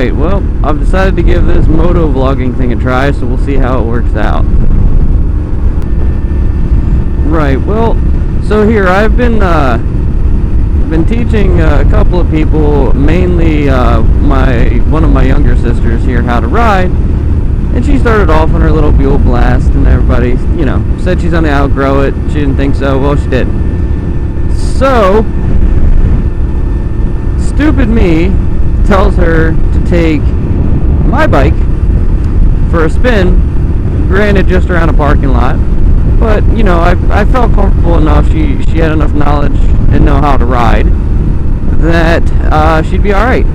Alright, well, I've decided to give this MotoVlogging thing a try, so we'll see how it works out. Right, well, so here, I've been teaching a couple of people, mainly one of my younger sisters here, how to ride. And she started off on her little Buell Blast, and everybody, you know, said she's gonna outgrow it. She didn't think so. Well, she did. So, stupid me tells her to take my bike for a spin, granted just around a parking lot, but you know, I felt comfortable enough, she had enough knowledge and know how to ride, that she'd be alright.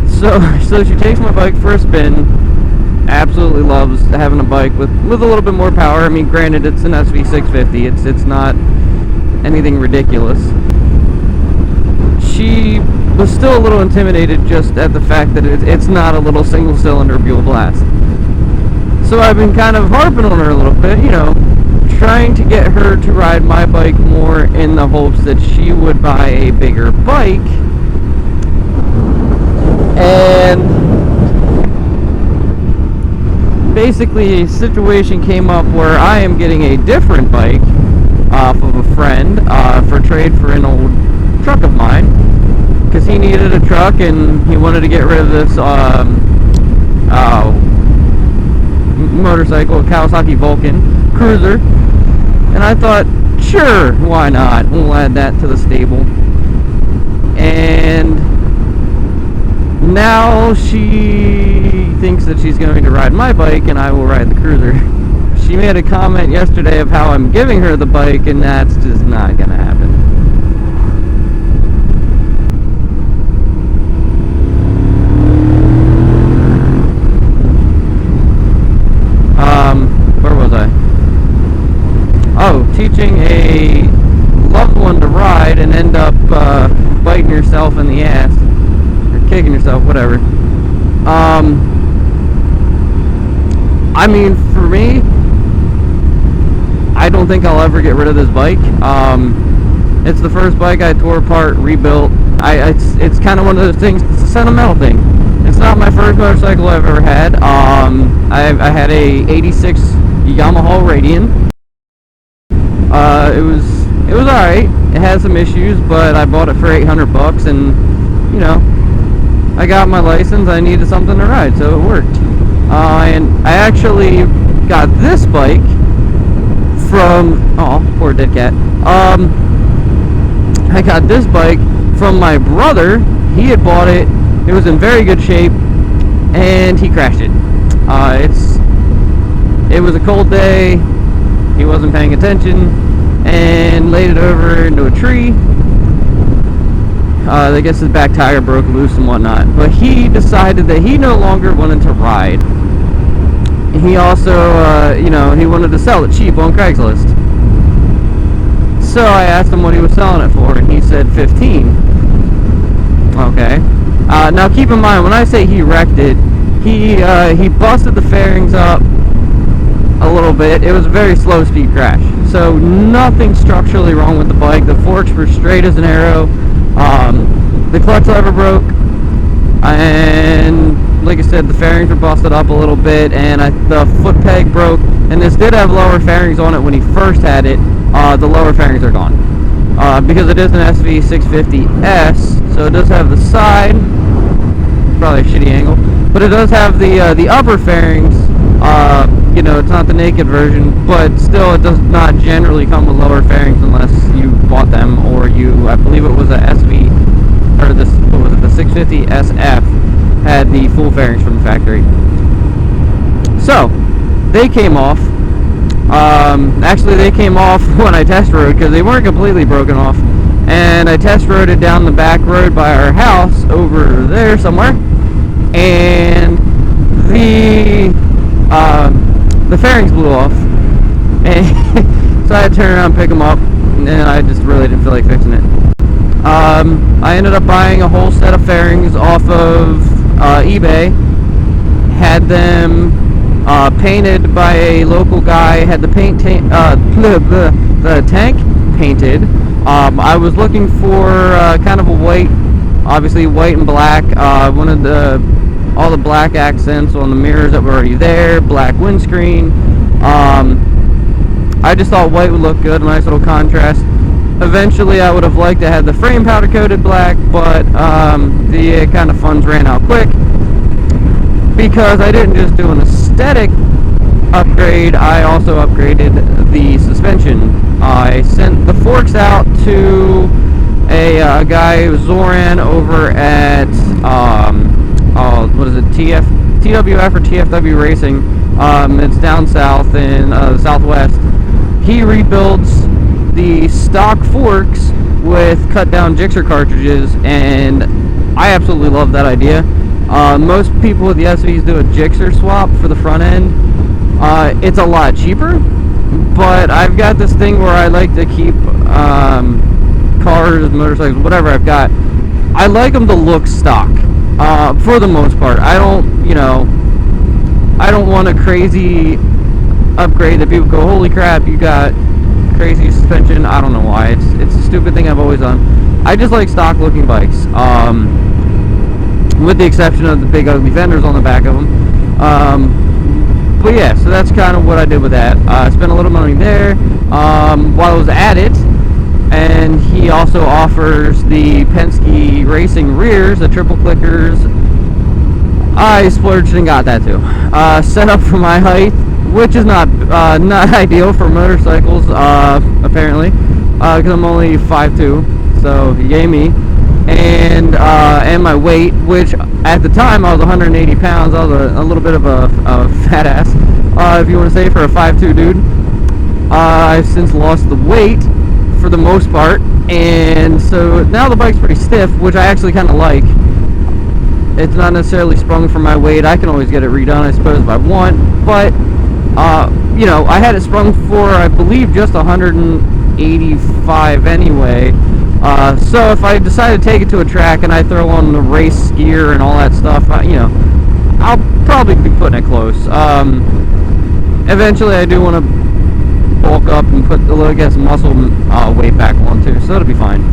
So she takes my bike for a spin, absolutely loves having a bike with a little bit more power. I mean, granted, it's an SV650, it's not anything ridiculous. She was still a little intimidated just at the fact that it's not a little single-cylinder Buell Blast. So I've been kind of harping on her a little bit, you know, trying to get her to ride my bike more in the hopes that she would buy a bigger bike. And basically a situation came up where I am getting a different bike off of a friend for trade for an old truck of mine, because he needed a truck and he wanted to get rid of this motorcycle, Kawasaki Vulcan cruiser, and I thought, sure, why not, we'll add that to the stable. And now she thinks that she's going to ride my bike and I will ride the cruiser. She made a comment yesterday of how I'm giving her the bike, and that's just not gonna happen. Where was I? Oh, teaching a loved one to ride and end up biting yourself in the ass, or kicking yourself, whatever. I mean, for me, I don't think I'll ever get rid of this bike. It's the first bike I tore apart, rebuilt. It's kind of one of those things, it's a sentimental thing. It's not my first motorcycle I've ever had. I had a 86 Yamaha Radian. It was alright. It had some issues, but I bought it for $800, and you know, I got my license. I needed something to ride, so it worked. And I actually got this bike from, oh, poor dead cat. I got this bike from my brother. He had bought it. It was in very good shape, and he crashed it. It was a cold day. He wasn't paying attention and laid it over into a tree. I guess his back tire broke loose and whatnot. But he decided that he no longer wanted to ride. He also, you know, he wanted to sell it cheap on Craigslist. So I asked him what he was selling it for, and he said 15. Okay. Now keep in mind, when I say he wrecked it, he busted the fairings up a little bit. It was a very slow speed crash. So nothing structurally wrong with the bike. The forks were straight as an arrow. The clutch lever broke, and like I said, the fairings were busted up a little bit, and the foot peg broke. And this did have lower fairings on it when he first had it. The lower fairings are gone because it is an SV650S, so it does have the side, probably a shitty angle, but it does have the upper fairings. You know, it's not the naked version, but still, it does not generally come with lower fairings unless you bought them, or I believe it was a SV, or this, what was it, the 650 SF had the full fairings from the factory. So they came off. Actually, they came off when I test rode, because they weren't completely broken off. And I test rode it down the back road by our house over there somewhere, and the fairings blew off, and so I had to turn around and pick them up, and I just really didn't feel like fixing it. I ended up buying a whole set of fairings off of eBay, had them painted by a local guy, had the the tank painted. I was looking for kind of a white Obviously white and black. One of the all the black accents on the mirrors that were already there. Black windscreen. I just thought white would look good, a nice little contrast. Eventually, I would have liked to have the frame powder coated black, but the kind of funds ran out quick because I didn't just do an aesthetic upgrade, I also upgraded the suspension. I sent the forks out to a guy, Zoran, over at what is it, TWF or TFW Racing. It's down south in the southwest. He rebuilds the stock forks with cut down Gixxer cartridges, and I absolutely love that idea. Most people with the SVs do a Gixxer swap for the front end. It's a lot cheaper, but I've got this thing where I like to keep cars, motorcycles, whatever I've got, I like them to look stock for the most part. I don't want a crazy upgrade that people go, holy crap, you got crazy suspension. I don't know why. It's a stupid thing I've always done. I just like stock looking bikes, with the exception of the big ugly fenders on the back of them. But yeah, so that's kind of what I did with that. I spent a little money there while I was at it, and he also offers the Penske Racing rears, the triple clickers. I splurged and got that too. Set up for my height, which is not ideal for motorcycles, apparently, because I'm only 5'2", so yay me. And my weight, which at the time I was 180 pounds. I was a little bit of a fat ass, if you want to say, for a 5'2" dude. I've since lost the weight for the most part, and so now the bike's pretty stiff, which I actually kind of like. It's not necessarily sprung for my weight. I can always get it redone, I suppose, if I want, but you know, I had it sprung for, I believe, just 185 anyway. So if I decide to take it to a track and I throw on the race gear and all that stuff, you know, I'll probably be putting it close. Eventually I do want to bulk up and put a little, get some muscle weight back on too, so that'll be fine.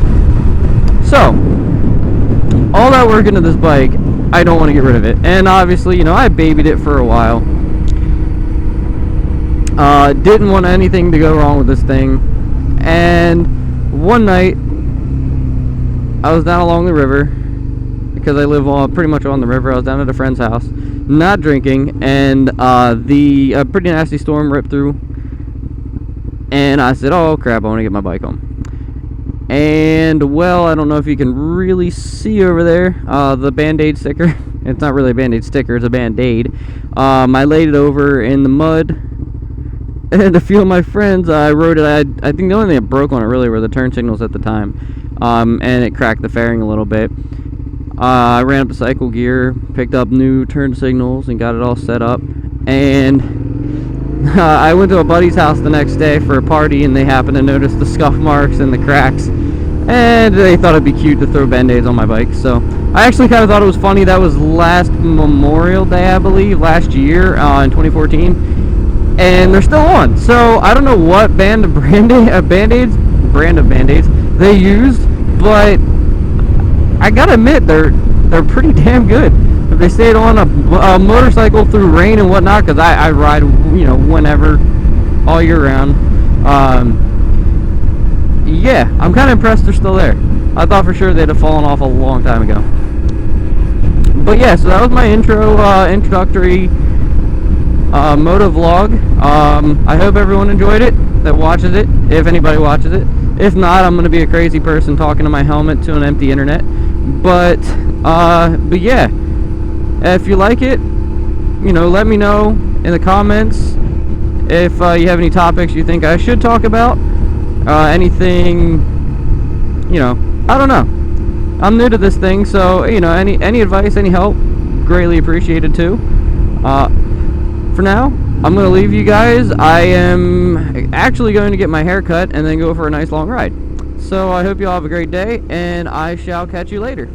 So, all that work into this bike, I don't want to get rid of it. And obviously, you know, I babied it for a while. Didn't want anything to go wrong with this thing. And one night, I was down along the river, because I live pretty much on the river. I was down at a friend's house, not drinking, and the pretty nasty storm ripped through. And I said, oh crap, I want to get my bike home. And, well, I don't know if you can really see over there, the Band-Aid sticker. It's not really a Band-Aid sticker, it's a Band-Aid. I laid it over in the mud, and a few of my friends, I rode it. I think the only thing that broke on it really were the turn signals at the time, and it cracked the fairing a little bit. I ran up to cycle gear, picked up new turn signals, and got it all set up. And I went to a buddy's house the next day for a party, and they happened to notice the scuff marks and the cracks, and they thought it'd be cute to throw Band-Aids on my bike. So I actually kind of thought it was funny. That was last Memorial Day, I believe, last year, in 2014, and they're still on. So I don't know what brand of Band-Aids they used, but I gotta admit, they're pretty damn good. If they stayed on a motorcycle through rain and whatnot, because I ride, you know, whenever, all year round. Yeah, I'm kind of impressed they're still there. I thought for sure they'd have fallen off a long time ago. But yeah, so that was my introductory MotoVlog. I hope everyone enjoyed it that watches it, if anybody watches it. If not, I'm going to be a crazy person talking to my helmet to an empty internet. But yeah. If you like it, you know, let me know in the comments if you have any topics you think I should talk about. Anything, you know, I don't know. I'm new to this thing, so, you know, any advice, any help, greatly appreciated too. For now, I'm going to leave you guys. I am actually going to get my hair cut and then go for a nice long ride. So I hope you all have a great day, and I shall catch you later.